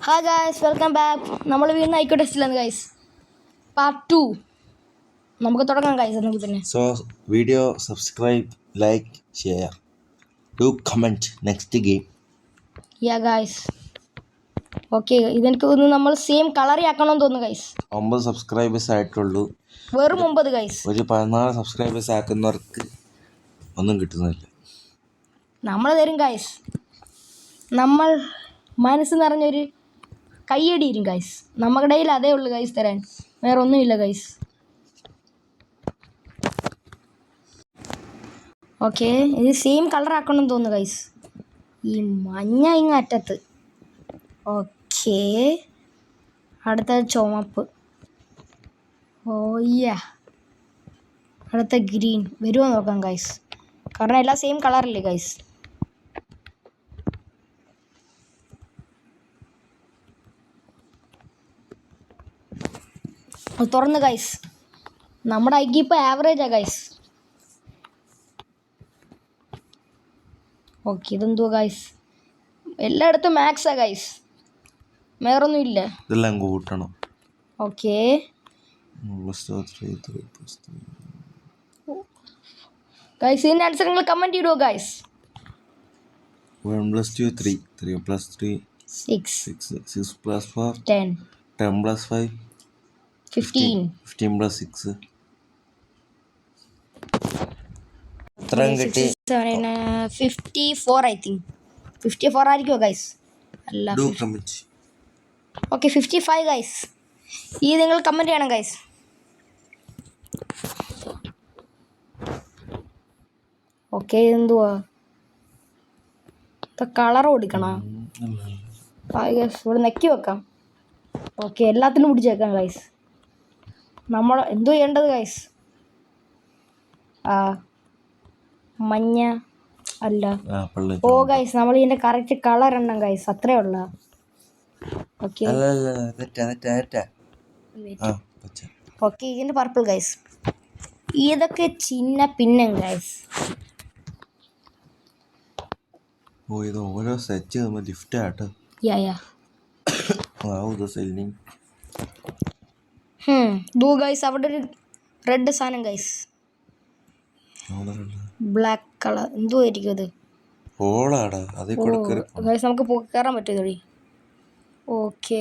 Hi guys, welcome back. നമ്മൾ വീണ്ടും ഐക്കോ ടെസ്റ്റിലാണ് guys, part 2. നമുക്ക് തുടങ്ങാം ഗൈസ്. എന്നെങ്കിൽ പിന്നെ video subscribe, like, share, do comment next game. Yeah guys, okay. ഇതെനിക്ക് ഒന്ന് നമ്മൾ സെയിം കളറി ആക്കണമെന്ന് തോന്നുന്നു ഗൈസ്. 9 സബ്സ്ക്രൈബേഴ്സ് ആയിട്ടുള്ളൂ. വെറും 9 ഗൈസ്. ഒരു 14 സബ്സ്ക്രൈബേഴ്സ് ആക്കുന്നവർക്ക് ഒന്നും കിട്ടുന്നില്ല. നമ്മൾ തരും ഗൈസ്. നമ്മൾ മനസ്സ് നിറഞ്ഞൊരു കയ്യടിയിരും ഗൈസ്. നമ്മുടെ കയ്യിൽ അതേ ഉള്ളൂ ഗൈസ് തരാൻ, വേറെ ഒന്നുമില്ല ഗൈസ്. ഓക്കെ, ഇത് സെയിം കളർ ആക്കണമെന്ന് തോന്നുന്നു ഗൈസ്. ഈ മഞ്ഞ ഇങ്ങ് അറ്റത്ത്. ഓക്കെ, അടുത്ത ചുവപ്പ്. ഓയ്യ, അടുത്ത ഗ്രീൻ. വരുമോ നോക്കാം ഗൈസ്, കാരണം എല്ലാം സെയിം കളറല്ലേ ഗൈസ്. തുറന്ന് ഗൈസ്. നമ്മുടെ ഐക്ക് ഇപ്പോൾ ആവറേജാ ഗൈസ്. ഓക്കെ, ഇതെന്തുവാ ഗൈസ്? എല്ലായിടത്തും മാക്സാ ഗൈസ്, വേറൊന്നും ഇല്ല. ഇതെല്ലാം കൂട്ടണം. ഓക്കെ ഗൈസ്, ഇതിൻ്റെ ആൻസർ നിങ്ങൾ കമൻറ്റ് ചെയ്തുവോ ഗൈസ്? 1 + 2 3, 3 + 3 6, 6 + 4 10, 10 + 5 15, 15 + 6 എത്രയും കിട്ടി? 54 ഐ തിങ്ക്. 54 ആയിരിക്കുമോ ഗൈസ്? അല്ല, ഓക്കെ 55 ഗൈസ്. ഈ നിങ്ങൾ കമൻറ്റ് ചെയ്യണം ഗൈസ്. ഓക്കെ, എന്തുവാ കളർ കൊടുക്കണം ഗൈസ്? ഇവിടെ നെക്കി വെക്കാം. ഓക്കെ, എല്ലാത്തിനും പിടിച്ചേക്കാം ഗൈസ്. നമ്മൾ എന്തോ ചെയ്യേണ്ടത് ഗൈസ്? മഞ്ഞ അല്ല. ഓ ഗൈസ്, നമ്മൾ ഇതിൻ്റെ കറക്റ്റ് കളർ എണ്ണം ഗൈസ്, അത്രേ ഉള്ള. ഓക്കെ ഓക്കെ, ഇതിൻ്റെ പർപ്പിൾ ഗൈസ്. ഇതൊക്കെ ചിന്ന പിന്നം ഗൈസ്. ഇത് ഓരോ സെറ്റ് ലിഫ്റ്റ് ആട്ടോ. യാ യാ സെല്ലിങ്. ദൂ ഗൈസ്, അവിടെ ഒരു റെഡ് സാധനം ഗൈസ്, ബ്ലാക്ക് കളർ. എന്തോ ആയിരിക്കും അത്? ഗൈസ്, നമുക്ക് കയറാൻ പറ്റും ഇതുവഴി. ഓക്കെ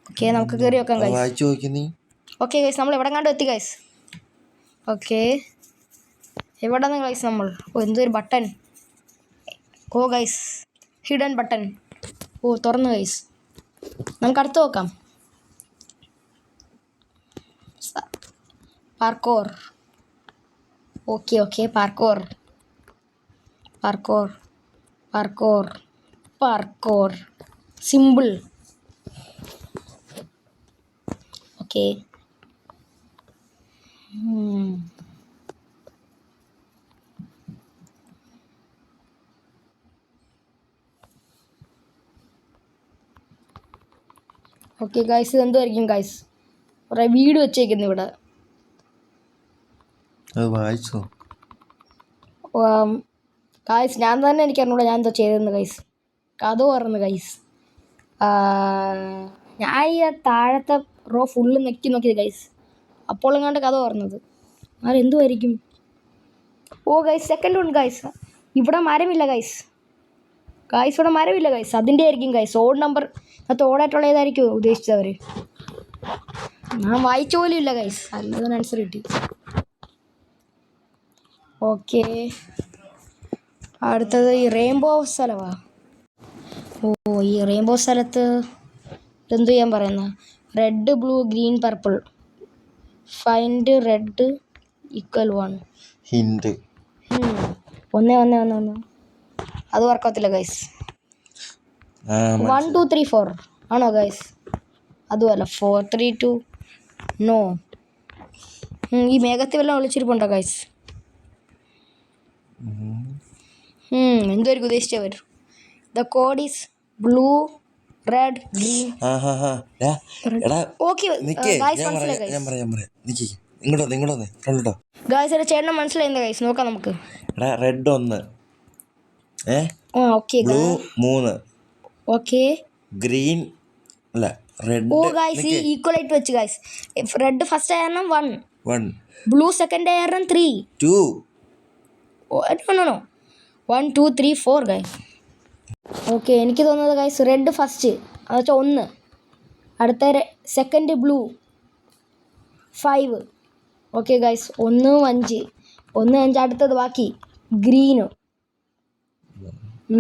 ഓക്കെ, നമുക്ക് കയറി വെക്കാം ഗൈസ്. ഓക്കെ ഗൈസ്, നമ്മൾ എവിടെ കണ്ടു എത്തി ഗൈസ്. ഓക്കെ, എവിടെ നിന്ന് ഗൈസ് നമ്മൾ? എന്തോ ഒരു ബട്ടൺ. ഓ ഗൈസ്, ഹിഡൻ ബട്ടൺ. ഓ, തുറന്നു ഗൈസ്. നമുക്ക് അടുത്ത് നോക്കാം. Parkour. Okay okay, parkour parkour parkour parkour simple. Okay, okay guys, ഇതെന്തുമായിരിക്കും ഗൈസ്? കുറേ വീട് വെച്ചേക്കുന്നു ഇവിടെ. ഗൈസ്, ഞാൻ തന്നെ എനിക്കറിഞ്ഞൂടാ ഞാൻ എന്തോ ചെയ്തെന്ന് ഗൈസ്. കഥ പറഞ്ഞു ഗൈസ്. ഞാൻ ഈ താഴത്തെ റോ ഫുള്ള് നെക്കി നോക്കിയത് ഗൈസ്. അപ്പോൾ എങ്ങാണ്ട് കഥ പറഞ്ഞത് അതെന്തുമായിരിക്കും? ഓ ഗൈസ്, സെക്കൻഡ് ഉണ്ട് ഗൈസ്. ഇവിടെ മരമില്ല ഗൈസ്. ഗൈസ്, ഇവിടെ മരമില്ല ഗൈസ്. അതിൻ്റെ ആയിരിക്കും ഗൈസ്. ഓഡ് നമ്പർ ഓടായിട്ടുള്ള ഏതായിരിക്കും ഉദ്ദേശിച്ചവർ? ഞാൻ വായിച്ച പോലും ഇല്ല ഗൈസ്, അല്ലാതെ ആൻസർ കിട്ടി. ഓക്കെ, അടുത്തത് ഈ റെയിൻബോ സ്ഥലമാണ്. ഓ, ഈ റെയിൻബോ സ്ഥലത്ത് എന്തു ചെയ്യാൻ പറയുന്ന? Red, blue, green, purple. Find red equal 1. Hint 1 1 1 1. അത് വർക്കാവത്തില്ല ഗൈസ്. 1 2 3 4 ആണോ ഗൈസ്? അതുമല്ല, 4 3 2. നോ. ഈ മേഘത്തിൽ വല്ലതും ഒളിച്ചിരിപ്പുണ്ടോ ഗൈസ്? എന്തുമായിരിക്കും ഉദ്ദേശിച്ചവർ? The code is blue, red, green. Okay guys, മനസ്സിലായി ഗൈസ്. എന്റെ ചേട്ടനെ മനസ്സിലായി ഗൈസ്. നോക്കാം നമുക്ക്. Red 1, okay, blue 3, okay. Green അല്ല റെഡ്. ഓ ഗൈസ് ഈ ഈക്വൽ ആയിട്ട് വെച്ച് ഗൈസ്. റെഡ് ഫസ്റ്റ് ആയിരുന്നു 1, 1 ബ്ലൂ സെക്കൻഡ് ആയിരുന്നു 3. 2. No 1 2 3 4 guys. ഓക്കെ എനിക്ക് തോന്നുന്നത് ഗൈസ് റെഡ് ഫസ്റ്റ് അത് വെച്ചാൽ 1, അടുത്ത സെക്കൻഡ് ബ്ലൂ 5. ഓക്കെ ഗൈസ് 1 5 1 5 അടുത്തത് ബാക്കി ഗ്രീന്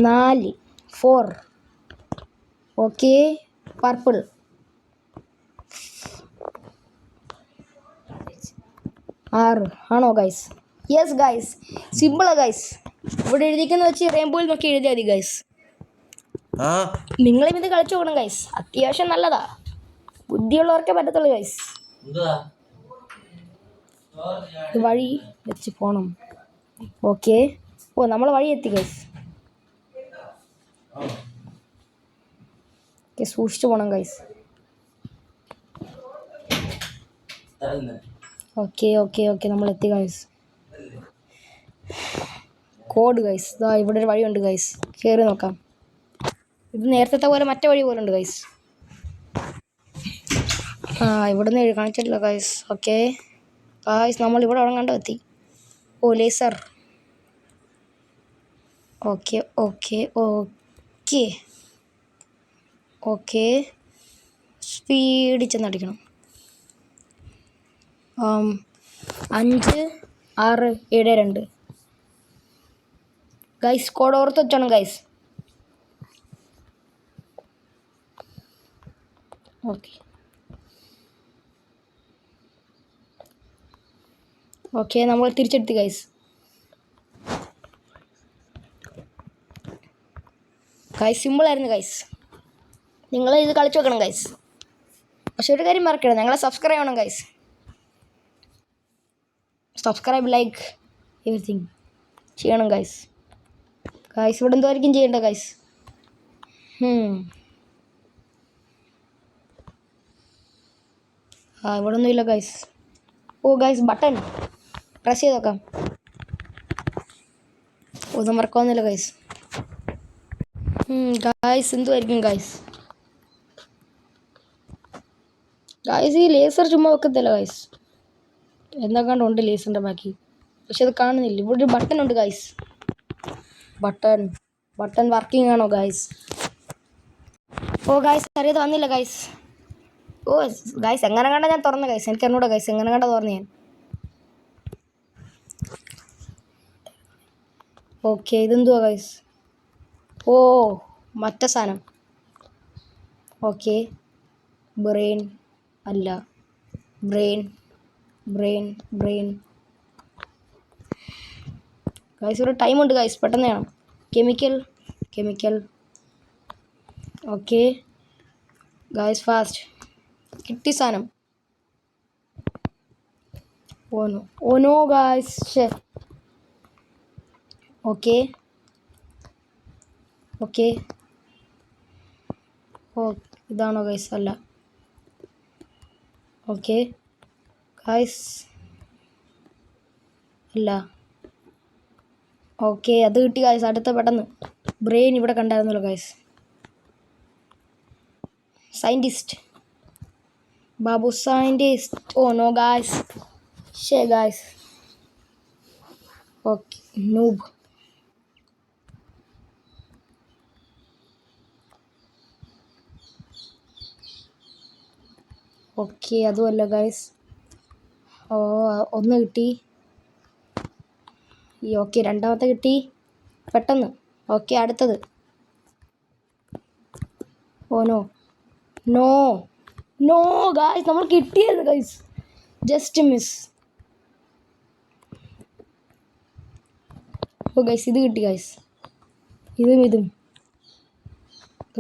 4 4. ഓക്കെ പർപ്പിൾ 6 ആണോ ഗൈസ്? യെസ് ഗൈസ് സിമ്പിളാ ഗൈസ്. ഇവിടെ എഴുതിക്കുന്ന വെച്ച് റെയിൻബോയിൽ നോക്കി എഴുതിയാൽ മതി ഗൈസ്. ആ നിങ്ങളും ഇത് കളിച്ചു നോക്കണം ഗൈസ്, അത്യാവശ്യം നല്ലതാ, ബുദ്ധിയുള്ളവർക്കേ പറ്റത്തുള്ളൂ ഗൈസ്. ഇത് വഴി വെച്ച് പോണം. ഓക്കെ ഓ നമ്മൾ വഴി എത്തി ഗൈസ്. ഓക്കെ സൂക്ഷിച്ചു പോണം ഗൈസ്. ഓക്കെ ഓക്കെ ഓക്കെ നമ്മൾ എത്തി ഗൈസ്. കോഡ് ഗൈസ് ഇതാ ഇവിടെ ഒരു വഴിയുണ്ട് ഗൈസ്, കയറി നോക്കാം. ഇത് നേരത്തെ പോലെ മറ്റേ വഴി പോലെ ഉണ്ട് ഗൈസ്. ആ ഇവിടുന്ന് കാണിച്ചിട്ടില്ല ഗൈസ്. ഓക്കെ ഗൈസ് നമ്മൾ ഇവിടെ കണ്ടോ എത്തി. ഓ laser. Okay okay okay okay സ്പീഡിൽ ചെന്നടിക്കണം. 5 6 7 2 ഗൈസ്. കോഡ് ഓർത്ത് വെച്ചോണം ഗൈസ്. ഓക്കെ ഓക്കെ നമ്മൾ തിരിച്ചെടുത്തി ഗൈസ്. ഗൈസ് സിമ്പിളായിരുന്നു ഗൈസ്, നിങ്ങൾ ഇത് കളിച്ച് വെക്കണം ഗൈസ്. പക്ഷെ ഒരു കാര്യം മറക്കരുത്, ഞങ്ങളെ സബ്സ്ക്രൈബ് ചെയ്യണം ഗൈസ്. സബ്സ്ക്രൈബ് ലൈക്ക് എവറിത്തിങ് ചെയ്യണം ഗൈസ്. ഗൈസ് ഇവിടെ എന്തോരിക്കും ചെയ്യണ്ട ഗൈസ്. ആ ഇവിടെ ഒന്നുമില്ല ഗൈസ്. ഓ ഗൈസ് ബട്ടൺ പ്രസ് ചെയ്ത് നോക്കാം. ഒന്നും മറക്കാവുന്നില്ല ഗൈസ്. ഗൈസ് എന്തുമായിരിക്കും ഗൈസ്. ഗൈസ് ഈ ലേസർ ചുമ്മാ വെക്കത്തില്ല ഗൈസ്, എന്തൊക്കെയാണ്ട് ഉണ്ട് ലേസറിൻ്റെ ബാക്കി, പക്ഷെ അത് കാണുന്നില്ല. ഇവിടെ ഒരു ബട്ടൺ ഉണ്ട് ഗൈസ്. ബട്ടൺ ബട്ടൺ വർക്കിംഗ് ആണോ ഗൈസ്? ഓ ഗൈസ് അറിയാതെ വന്നില്ല ഗൈസ്. ഓ ഗൈസ് എങ്ങനെ കണ്ട ഞാൻ തുറന്ന ഗൈസ്, എനിക്ക് എന്നോട് ഗൈസ് എങ്ങനെ കണ്ട തുറന്നു ഞാൻ. ഓക്കെ ഇതെന്തുവാ ഗൈസ്? ഓ മറ്റേ സാധനം. ഓക്കെ ബ്രെയിൻ അല്ല, ബ്രെയിൻ ബ്രെയിൻ ബ്രെയിൻ ഗൈസ്. ഒരു ടൈമുണ്ട് ഗൈസ്, പെട്ടെന്ന് വേണം. Chemical chemical okay guys fast. കിട്ടി സാധനം. ഓനോ ഓനോ ഗൈസ് ഷേ. ഓക്കെ ഓക്കെ ഓ ഇതാണോ ഗൈസ്? അല്ല. ഓക്കെ ഗൈസ് അല്ല. ഓക്കെ അത് കിട്ടി ഗൈസ്. അടുത്ത പെട്ടെന്ന് ബ്രെയിൻ ഇവിടെ കണ്ടായിരുന്നല്ലോ guys. Scientist Babu scientist. Oh no guys ഷേ ഗൈസ്. Okay noob. ഓക്കെ അതുമല്ല ഗൈസ്. ഓ ഒന്ന് കിട്ടി. ഈ ഓക്കെ രണ്ടാമത്തെ കിട്ടി പെട്ടെന്ന്. ഓക്കെ അടുത്തത്. Oh no no no guys നമ്മൾ കിട്ടിയത് guys, just miss. Oh guys ഇത് കിട്ടി ഗൈസ്. ഇതും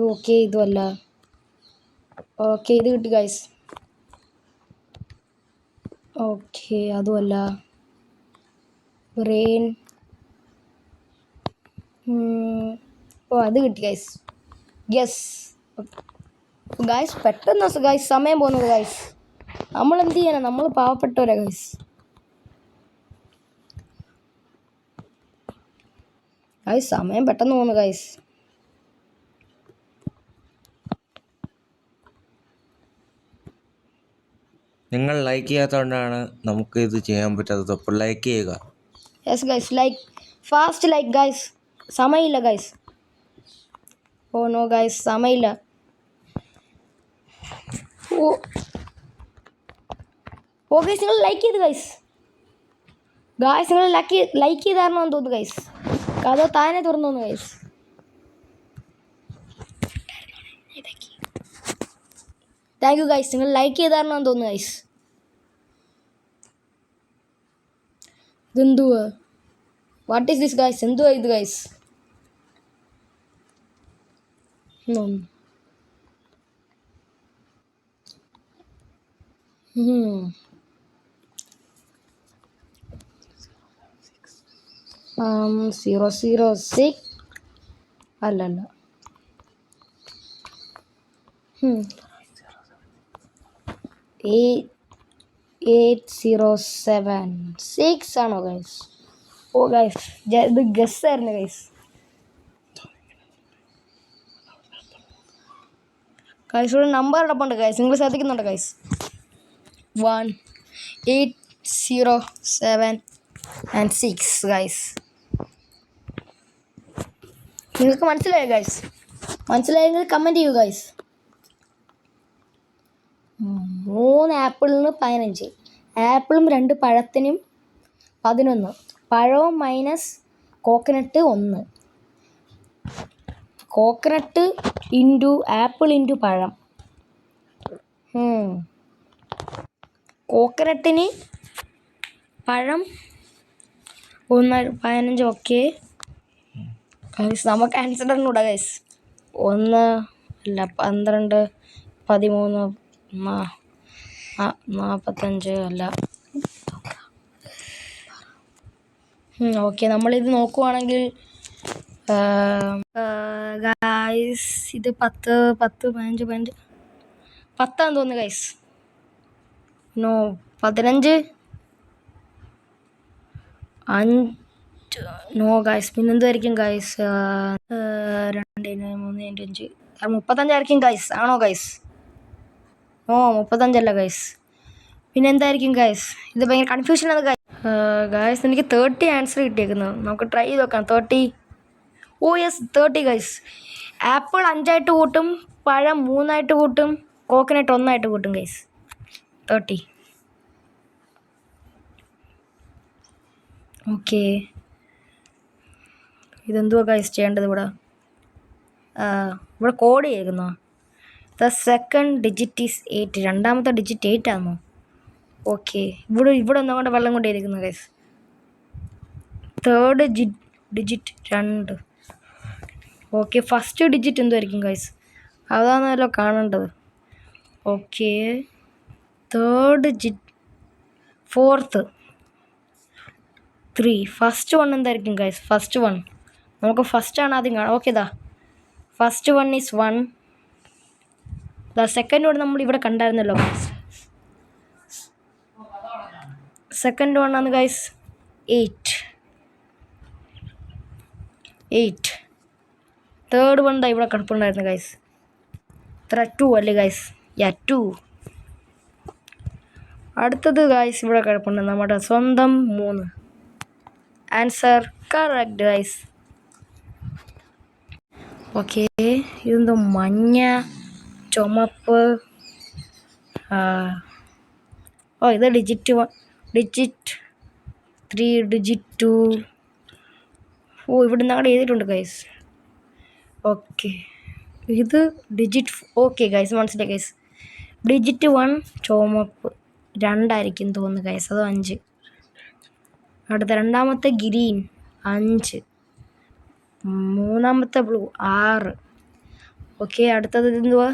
ഓക്കെ ഇതുമല്ല. ഓക്കെ ഇത് കിട്ടി ഗൈസ്. ഓക്കെ അതുമല്ല. ബ്രെയിൻ. ഓ അത് കിട്ടി ഗൈസ്. യെസ് ഗൈസ് പെട്ടെന്ന് ഗൈസ് സമയം പോകുന്നത് ഗൈസ്. നമ്മൾ എന്ത് ചെയ്യാനാ, നമ്മൾ പാവപ്പെട്ടവരാ ഗൈസ്. ഗൈസ് സമയം പെട്ടെന്ന് പോകുന്നു ഗൈസ്. നിങ്ങൾ ലൈക്ക് ചെയ്യാത്തതുകൊണ്ടാണ് നമുക്ക് ഇത് ചെയ്യാൻ പറ്റാത്തത്. അപ്പോൾ ലൈക്ക് ചെയ്യുക. Yes guys, like fast like guys. സമയമില്ല ഗൈസ്. ഓ നോ ഗൈസ്, സമയമില്ല. ഓ ഗൈസ്, നിങ്ങൾ ലൈക്ക് ചെയ്ത് ഗൈസ്. നിങ്ങൾ ലൈക്ക് ചെയ്തായിരുന്നോന്ന് തോന്നുന്നു ഗൈസ്. കഥ താനെ തുറന്നു ഗൈസ്. Thank you guys. നിങ്ങൾ ലൈക്ക് ചെയ്തായിരുന്നോന്ന് തോന്നുന്നു ഗൈസ്. ഇതെന്തുവാ? What is this guys? എന്തുവാ ഇത് ഗൈസ്? സീറോ 6 അല്ലല്ല 8076 ആണോ ഗൈസ്? ഓ ഗൈസ്, ഇത് ഗസ് ആയിരുന്നു ഗൈസ്. ഗൈസ് ഇവിടെ നമ്പർ കിടപ്പുണ്ട് ഗൈസ്, നിങ്ങൾ ശ്രദ്ധിക്കുന്നുണ്ട് ഗൈസ്. 18076 ഗൈസ്. നിങ്ങൾക്ക് മനസ്സിലായോ ഗൈസ്? മനസ്സിലായെങ്കിൽ കമൻറ്റ് ചെയ്യൂ ഗൈസ്. 3 ആപ്പിളിന് 15, ആപ്പിളും 2 പഴത്തിനും 11, പഴവും minus coconut 1, coconut into apple into പഴം. കോക്കനട്ടിന് പഴം 15. ഓക്കെ ഗൈസ്, നമുക്ക് ആൻസർ ഇടണൂടാ ഗൈസ്. 1 അല്ല 12, 13, 45 അല്ല. ഓക്കെ, നമ്മളിത് നോക്കുവാണെങ്കിൽ ഗൈസ് ഇത് 10, 15 10 തോന്നുന്നു ഗൈസ്. No 15, 5 no guys. പിന്നെന്തായിരിക്കും ഗൈസ്? 2, 3, 5 35 ഗൈസ്. ആണോ ഗൈസ്? Oh 35 guys. പിന്നെ എന്തായിരിക്കും ഗൈസ്? ഇത് ഭയങ്കര കൺഫ്യൂഷനാണ് ഗൈസ്. ഗൈസ് എനിക്ക് 30 ആൻസർ കിട്ടിയേക്കുന്നത്. നമുക്ക് ട്രൈ ചെയ്ത് നോക്കാം. 30. ഓ യെസ്, 30 ഗൈസ്. ആപ്പിൾ 5 കൂട്ടും, പഴം 3 കൂട്ടും, കോക്കനട്ട് 1 കൂട്ടും ഗൈസ്. 30. ഓക്കെ, ഇതെന്തുവാ ഗൈസ് ചെയ്യേണ്ടത്? ഇവിടെ കോഡ് ചെയ്തിരിക്കുന്നോ? The second digit is 8. രണ്ടാമത്തെ ഡിജിറ്റ് 8 ആണോ? ഓക്കെ, ഇവിടെ ഒന്നും കൊണ്ട് വെള്ളം കൊണ്ട് ചെയ്തിരിക്കുന്നു guys. Third digit 2. Okay, first digit എന്തായിരിക്കും ഗൈസ്? അതാണല്ലോ കാണേണ്ടത്. Okay, third 4th 3. ഫസ്റ്റ് 1 എന്തായിരിക്കും ഗൈസ്? ഫസ്റ്റ് 1 നമുക്ക് ഫസ്റ്റാണ് ആദ്യം കാണാം. Okay, first 1 is 1. സെക്കൻഡ് 1 നമ്മൾ ഇവിടെ കണ്ടായിരുന്നല്ലോ ഗൈസ്. സെക്കൻഡ് 1 ആണ് ഗൈസ് 8. തേർഡ് 1 ഇവിടെ കിടപ്പുണ്ടായിരുന്നു ഗൈസ്. 2 അല്ലേ ഗൈസ്? 2. അടുത്തത് ഗൈസ് ഇവിടെ കിടപ്പുണ്ട് നമ്മുടെ സ്വന്തം 3. Answer correct guys. ഓക്കെ, ഇതെന്തോ മഞ്ഞ, ചുമപ്പ്. ഓ ഇത് ഡിജിറ്റ് 1, ഡിജിറ്റ് 3, ഡിജിറ്റ് 2. ഓ ഇവിടെ നിന്ന് അങ്ങോട്ട് എഴുതിയിട്ടുണ്ട് ഗൈസ്. ഓക്കെ, ഇത് ഡിജിറ്റ്. ഓക്കെ ഗൈസ്, മനസ്സിലായി ഗൈസ്. ഡിജിറ്റ് 1 ചുമപ്പ് 2 ആയിരിക്കും തോന്നുന്നു ഗൈസ്. അത് 5. അടുത്ത രണ്ടാമത്തെ ഗ്രീൻ 5, മൂന്നാമത്തെ ബ്ലൂ 6. ഓക്കെ, അടുത്തത് എന്തുവാ?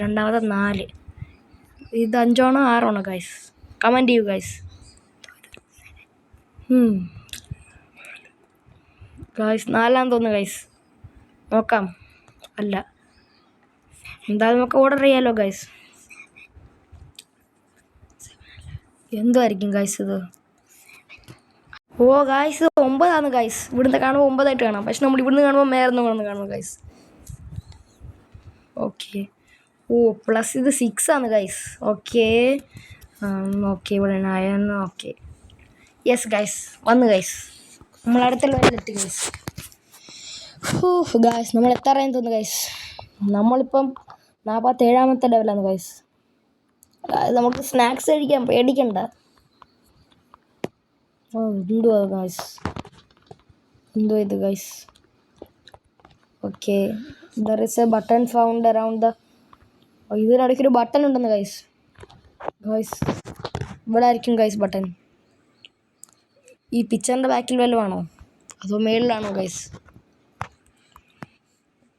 രണ്ടാമത്തെ 4. ഇത് 5 ആണോ 6 ആണോ ഗൈസ്? കമൻറ്റ് ചെയ്യൂ ഗൈസ്. ഗൈസ് 4 തോന്നുന്നു ഗൈസ്. നോക്കാം. അല്ല, എന്തായാലും നമുക്ക് ഓർഡർ ചെയ്യാമല്ലോ ഗൈസ്. എന്തായിരിക്കും ഗൈസ് ഇത്? ഓ ഗൈസ് ഇത് 9 ഗൈസ്. ഇവിടുന്ന് കാണുമ്പോൾ 9 കാണാം, പക്ഷെ നമ്മൾ ഇവിടുന്ന് കാണുമ്പോൾ മേർന്ന് കാണും ഗൈസ്. ഓക്കെ, ഓ പ്ലസ് ഇത് 6 ആണ് ഗൈസ്. ഓക്കെ ഓക്കെ ഇവിടെ 9. ഓക്കെ യെസ് ഗൈസ് വന്നു ഗൈസ്. നമ്മൾ അടുത്ത ലെവലിലെത്തി ഗൈസ്. ഗൈസ് നമ്മൾ എത്താറായെന്ന് തോന്നുന്നു ഗൈസ്. നമ്മളിപ്പം 47ാമത്തെ ലെവലാണ് ഗൈസ്. നമുക്ക് സ്നാക്സ് കഴിക്കാൻ പേടിക്കണ്ട. ഓ എന്തുവാ ഗൈസ്, എന്തോ ഇത് guys. Okay there is a button found around the, ഇതിനിടയ്ക്കൊരു ബട്ടൺ ഉണ്ടെന്ന് ഗൈസ്. ഗൈസ് ഇവിടെ ആയിരിക്കും ഗൈസ് ബട്ടൺ. ഈ പിക്ചറിൻ്റെ ബാക്കിൽ വല്ലതും ആണോ അതോ മേളിലാണോ ഗൈസ്?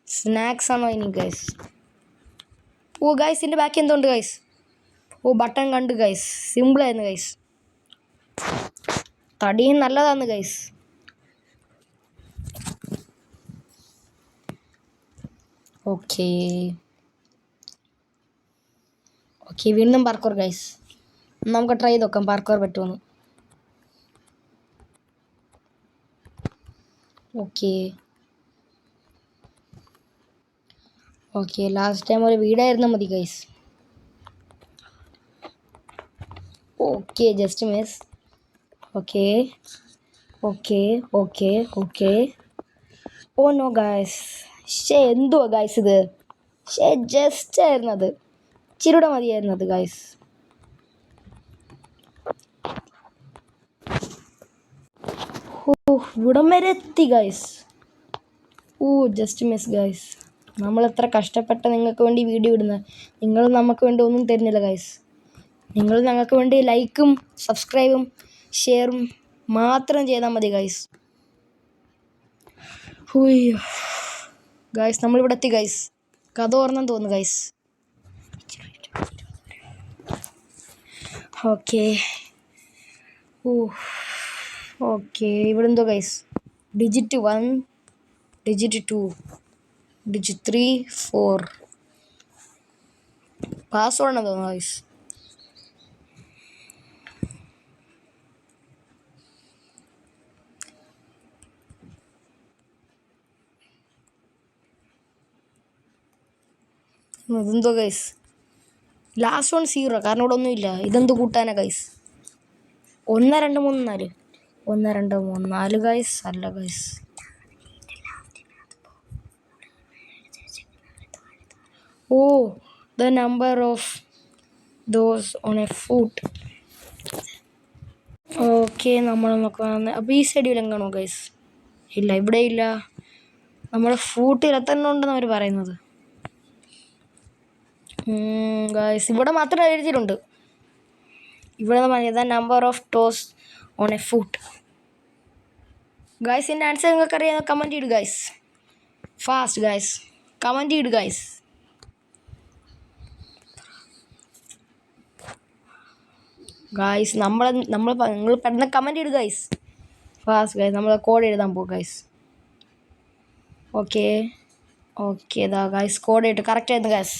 സ്നാക്സ് ആണോ ഇനി ഗൈസ്? ഓ ഗൈസ് ഇതിൻ്റെ ബാക്കി എന്തുണ്ട് ഗൈസ്? ഓ ബട്ടൺ കണ്ട് ഗൈസ്. സിമ്പിളായിരുന്നു ഗൈസ്. തടിയും നല്ലതാണ് ഗൈസ്. ഓക്കെ ഓക്കെ വീണ്ടും പാർക്കോർ ഗൈസ്. നമുക്ക് ട്രൈ ചെയ്ത് നോക്കാം പാർക്കോർ പറ്റുമെന്ന്. ഓക്കെ ഓക്കെ ലാസ്റ്റ് ടൈം ഒരു വീടായിരുന്നു മതി guys. Okay just miss. Okay okay okay okay oh no guys. എന്തുവാ ഗൈസ് ഇത്? ജസ്റ്റ് ആയിരുന്നത്, ഇച്ചിരൂടെ മതിയായിരുന്നത് ഗൈസ്. ഇവിടം വരെ എത്തി ഗൈസ്. Just miss guys. നമ്മൾ എത്ര കഷ്ടപ്പെട്ട നിങ്ങൾക്ക് വേണ്ടി വീഡിയോ ഇടുന്നത്. നിങ്ങൾ നമുക്ക് വേണ്ടി ഒന്നും തരുന്നില്ല ഗൈസ്. നിങ്ങൾ ഞങ്ങൾക്ക് വേണ്ടി ലൈക്കും സബ്സ്ക്രൈബും ഷെയറും മാത്രം ചെയ്താൽ മതി ഗൈസ്. ഗൈസ് നമ്മളിവിടെ എത്തി ഗൈസ്. കഥ ഓർന്നെന്ന് തോന്നുന്നു ഗൈസ്. ഓക്കെ ഓക്കെ ഇവിടെ എന്തോ ഗൈസ്. ഡിജിറ്റ് 1, ഡിജിറ്റ് 2, ഡിജിറ്റ് 3, 4 പാസ്വേഡാണെന്ന് തോന്നുന്നു ഗൈസ്. ഇതെന്തോ ഗൈസ്. ലാസ്റ്റ് 1 0 കാരണം ഇവിടെ ഒന്നുമില്ല. ഇതെന്ത് കൂട്ടാനാ ഗൈസ്? 1 2 3 4 1 2 3 4 ഗൈസ്. അല്ല guys. Oh the number of toes on a foot. Okay നമ്മൾ നോക്കാം. അപ്പോൾ ഈ സൈഡിൽ എങ്ങാണോ ഗൈസ്? ഇല്ല ഇവിടെ ഇല്ല. നമ്മുടെ ഫൂട്ടിൽ എത്ര ഉണ്ടെന്ന് അവർ പറയുന്നത് ഗൈസ്. ഇവിടെ മാത്രം എഴുതിയിട്ടുണ്ട്. ഇവിടെ the number of toes on a foot. Guys എൻ്റെ ആൻസർ നിങ്ങൾക്ക് അറിയാം. കമൻറ്റ് ചെയ്ത് ഗൈസ്. ഫാസ്റ്റ് ഗൈസ് കമൻറ്റ് ചെയ്ത് ഗൈസ്. ഗൈസ് നിങ്ങൾ പെട്ടെന്ന് കമൻറ്റ് ചെയ്ത് ഗൈസ്. ഫാസ്റ്റ് ഗൈസ് നമ്മൾ കോഡ് എഴുതാൻ പോകും ഗൈസ്. ഓക്കെ ഓക്കെ ഇതാ ഗൈസ് കോഡ് ഇട്ട് കറക്റ്റ് ആയിരുന്നു ഗൈസ്.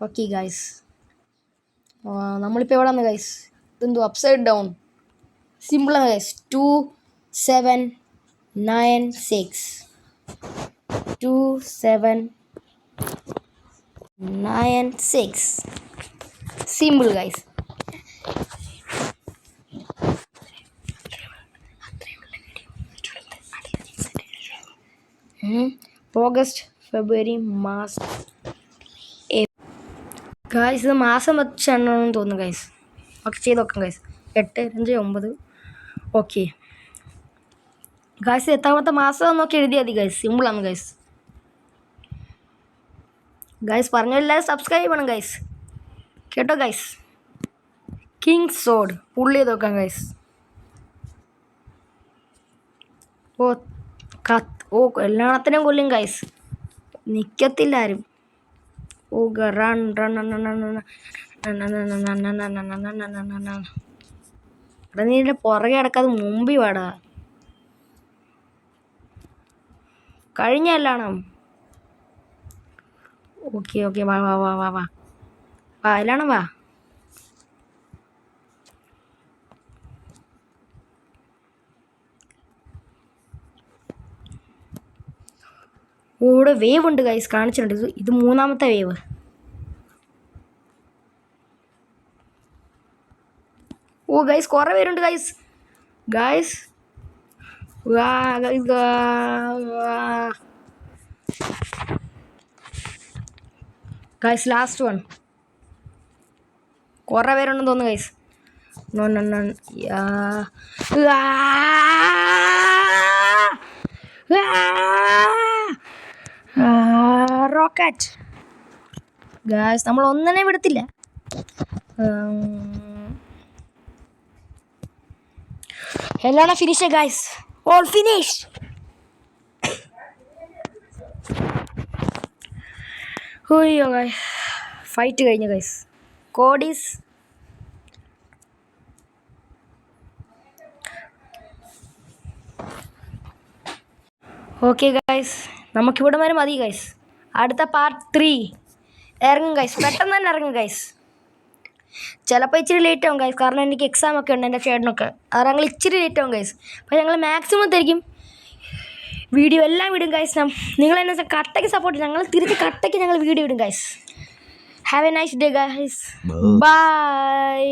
ഓക്കെ ഗൈസ് നമ്മളിപ്പോൾ എവിടെ വന്ന് ഗൈസ്? ഇതെന്തോ അപ്സൈഡ് ഡൗൺ സിമ്പിളാണ് ഗൈസ്. 2 7 9 6 2 7 9 6 simple guys. ഓഗസ്റ്റ് ഫെബ്രുവരി മാർച്ച് ഗൈസ്. ഇത് മാസം വെച്ച് എണ്ണണമെന്ന് തോന്നുന്നു ഗൈസ്. ഓക്കെ ചെയ്ത് നോക്കാം ഗൈസ്. 8 5 9 okay guys. എത്താമത്തെ മാസം നോക്കി എഴുതിയാൽ മതി ഗൈസ്. സിമ്പിളാണ് ഗൈസ്. ഗൈസ് പറഞ്ഞെല്ലാവരും സബ്സ്ക്രൈബ് ചെയ്യണം ഗൈസ്. കേട്ടോ ഗൈസ്. കിങ് സോഡ് പുള്ളി ചെയ്ത് നോക്കാം ഗൈസ്. എല്ലാത്തിനും കൊല്ലും ഗൈസ്. നിൽക്കത്തില്ല ആരും. റൺ റൺ ഇവിടെ നീ പുറകെ കിടക്കാതെ മുമ്പിൽ വാടാ. കഴിഞ്ഞ എല്ലാണം. ഓക്കെ ഓക്കെ വാ വാ വാ വാ വാ വാ എല്ലാണം വാ. ഇവിടെ വേവ് ഉണ്ട് ഗൈസ്, കാണിച്ചിട്ടുണ്ട്. ഇത് മൂന്നാമത്തെ വേവ്. ഓ ഗൈസ് കുറേ പേരുണ്ട് guys. Guys guys last one. കുറേ പേരുണ്ടെന്ന് തോന്നുന്നു ഗൈസ്. റോക്കറ്റ് ഗൈസ്, നമ്മൾ ഒന്നിനെ വിടത്തില്ല. എല്ലാം ഫിനിഷ് ഗൈസ്, ഓൾ ഫിനിഷ്. അയ്യോ ഗൈസ്, ഫൈറ്റ് കഴിഞ്ഞു ഗൈസ്. കോഡീസ് ഓക്കെ ഗൈസ്, നമുക്കിവിടെ വരെ മതി ഗൈസ്. അടുത്ത പാർട്ട് 3 ഇറങ്ങും ഗൈസ്, പെട്ടെന്ന് തന്നെ ഇറങ്ങും ഗൈസ്. ചിലപ്പോൾ ഇച്ചിരി ലേറ്റ് ആവും ഗൈസ്, കാരണം എനിക്ക് എക്സാം ഒക്കെ ഉണ്ട് എൻ്റെ ചേട്ടനൊക്കെ. അത് ഞങ്ങൾ ഇച്ചിരി ലേറ്റ് ആവും ഗൈസ്. അപ്പോൾ ഞങ്ങൾ മാക്സിമം തരിക്കും വീഡിയോ എല്ലാം വിടും ഗൈസ്. നിങ്ങൾ എന്നെ കട്ടയ്ക്ക് സപ്പോർട്ട് ചെയ്യും, ഞങ്ങൾ തിരിച്ച് കട്ടയ്ക്ക് ഞങ്ങൾ വീഡിയോ ഇടും guys. Have a nice day guys, by.